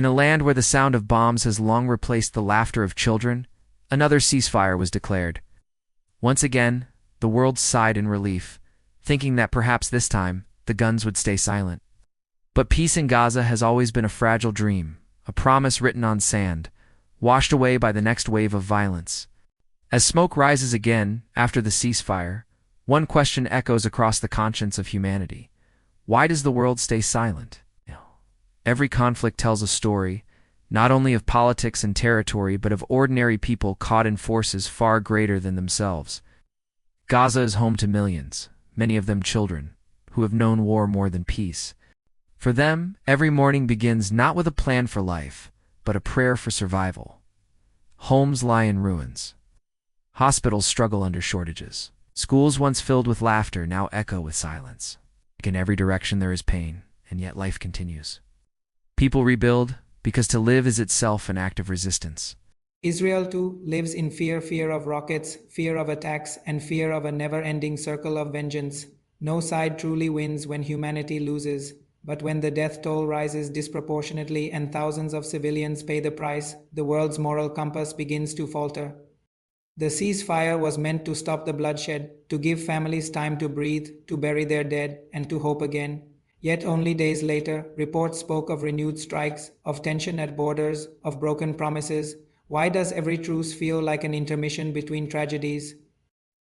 a land where the sound of bombs has long replaced the laughter of children, another ceasefire was declared. Once again, the world sighed in relief, thinking that perhaps this time, the guns would stay silent. But peace in Gaza has always been a fragile dream, a promise written on sand, washed away by the next wave of violence. As smoke rises again after the ceasefire, one question echoes across the conscience of humanity. Why does the world stay silent? Every conflict tells a story, not only of politics and territory, but of ordinary people caught in forces far greater than themselves. Gaza is home to millions, many of them children, who have known war more than peace. For them, every morning begins not with a plan for life, but a prayer for survival. Homes lie in ruins. Hospitals struggle under shortages. Schools once filled with laughter now echo with silence. In every direction there is pain, and yet life continues. People rebuild, because to live is itself an act of resistance. Israel too lives in fear of rockets, fear of attacks, and fear of a never-ending circle of vengeance. No side truly wins when humanity loses, but when the death toll rises disproportionately and thousands of civilians pay the price, the world's moral compass begins to falter. The ceasefire was meant to stop the bloodshed, to give families time to breathe, to bury their dead, and to hope again. Yet only days later, reports spoke of renewed strikes, of tension at borders, of broken promises. Why does every truce feel like an intermission between tragedies?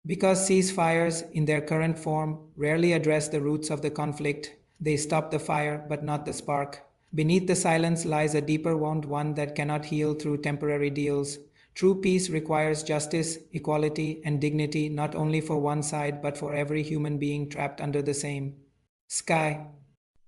Because ceasefires, in their current form, rarely address the roots of the conflict. They stop the fire, but not the spark. Beneath the silence lies a deeper wound, one that cannot heal through temporary deals. True peace requires justice, equality, and dignity, not only for one side, but for every human being trapped under the same sky.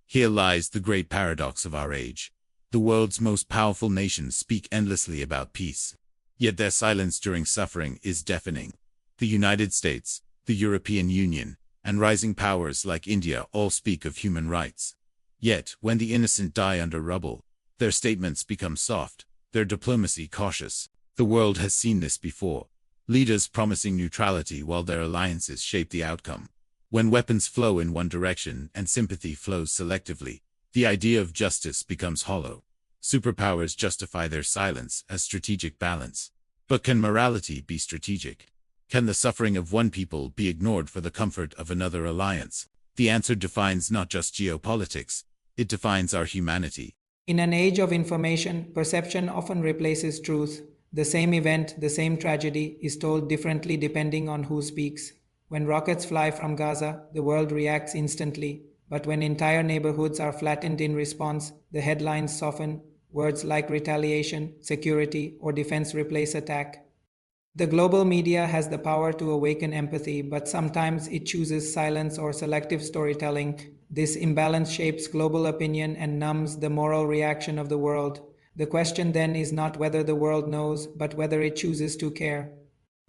Here lies the great paradox of our age. The world's most powerful nations speak endlessly about peace. Yet their silence during suffering is deafening. The United States, the European Union, and rising powers like India all speak of human rights. Yet, when the innocent die under rubble, their statements become soft, their diplomacy cautious. The world has seen this before. Leaders promising neutrality while their alliances shape the outcome. When weapons flow in one direction and sympathy flows selectively, the idea of justice becomes hollow. Superpowers justify their silence as strategic balance. But can morality be strategic? Can the suffering of one people be ignored for the comfort of another alliance? The answer defines not just geopolitics, it defines our humanity. In an age of information, perception often replaces truth. The same event, the same tragedy, is told differently depending on who speaks. When rockets fly from Gaza, the world reacts instantly. But when entire neighborhoods are flattened in response, the headlines soften. Words like retaliation, security, or defense replace attack. The global media has the power to awaken empathy, but sometimes it chooses silence or selective storytelling. This imbalance shapes global opinion and numbs the moral reaction of the world. The question then is not whether the world knows, but whether it chooses to care.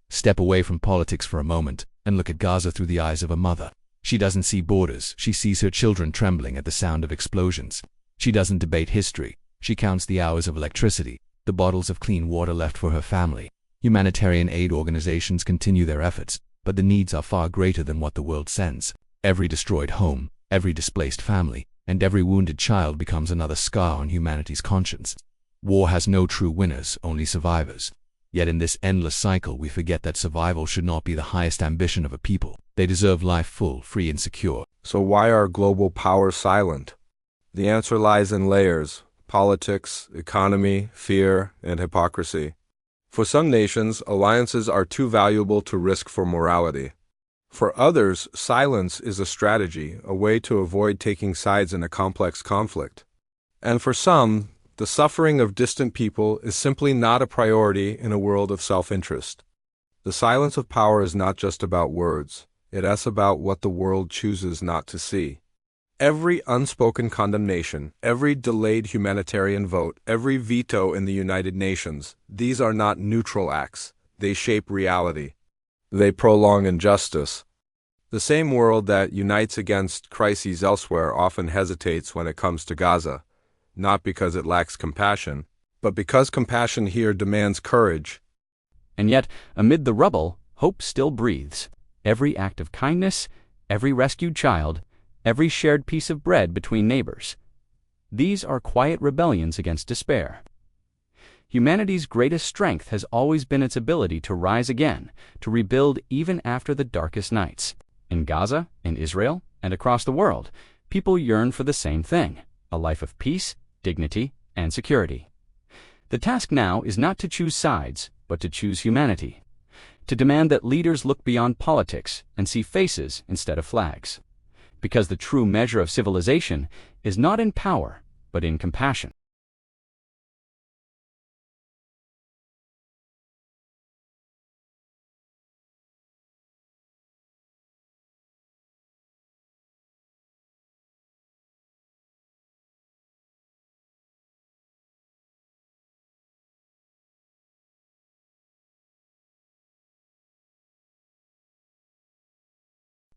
Step away from politics for a moment and look at Gaza through the eyes of a mother. She doesn't see borders, she sees her children trembling at the sound of explosions. She doesn't debate history, she counts the hours of electricity, the bottles of clean water left for her family. Humanitarian aid organizations continue their efforts, but the needs are far greater than what the world sends. Every destroyed home, every displaced family, and every wounded child becomes another scar on humanity's conscience. War has no true winners, only survivors. Yet in this endless cycle we forget that survival should not be the highest ambition of a people. They deserve life full, free and secure. So why are global powers silent? The answer lies in layers: politics, economy, fear, and hypocrisy. For some nations, alliances are too valuable to risk for morality. For others, silence is a strategy, a way to avoid taking sides in a complex conflict. And for some, the suffering of distant people is simply not a priority in a world of self-interest. The silence of power is not just about words. It is about what the world chooses not to see. Every unspoken condemnation, every delayed humanitarian vote, every veto in the United Nations, these are not neutral acts. They shape reality. They prolong injustice. The same world that unites against crises elsewhere often hesitates when it comes to Gaza, not because it lacks compassion, but because compassion here demands courage. And yet, amid the rubble, hope still breathes. Every act of kindness, every rescued child, every shared piece of bread between neighbors. These are quiet rebellions against despair. Humanity's greatest strength has always been its ability to rise again, to rebuild even after the darkest nights. In Gaza, in Israel, and across the world, people yearn for the same thing: a life of peace, dignity, and security. The task now is not to choose sides, but to choose humanity, to demand that leaders look beyond politics and see faces instead of flags. Because the true measure of civilization is not in power, but in compassion.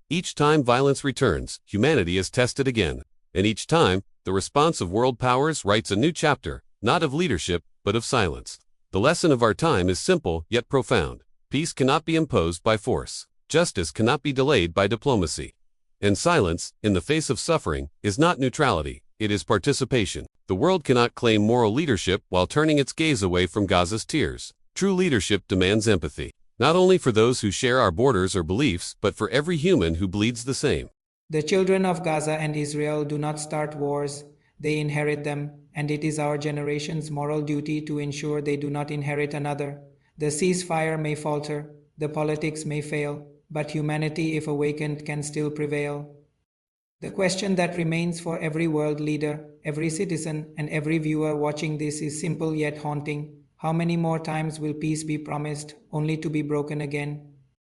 Each time violence returns, humanity is tested again. And each time, the response of world powers writes a new chapter, not of leadership, but of silence. The lesson of our time is simple, yet profound. Peace cannot be imposed by force. Justice cannot be delayed by diplomacy. And silence, in the face of suffering, is not neutrality, it is participation. The world cannot claim moral leadership while turning its gaze away from Gaza's tears. True leadership demands empathy, not only for those who share our borders or beliefs, but for every human who bleeds the same. The children of Gaza and Israel do not start wars, they inherit them, and it is our generation's moral duty to ensure they do not inherit another. The ceasefire may falter, the politics may fail, but humanity, if awakened, can still prevail. The question that remains for every world leader, every citizen, and every viewer watching this is simple yet haunting. How many more times will peace be promised, only to be broken again?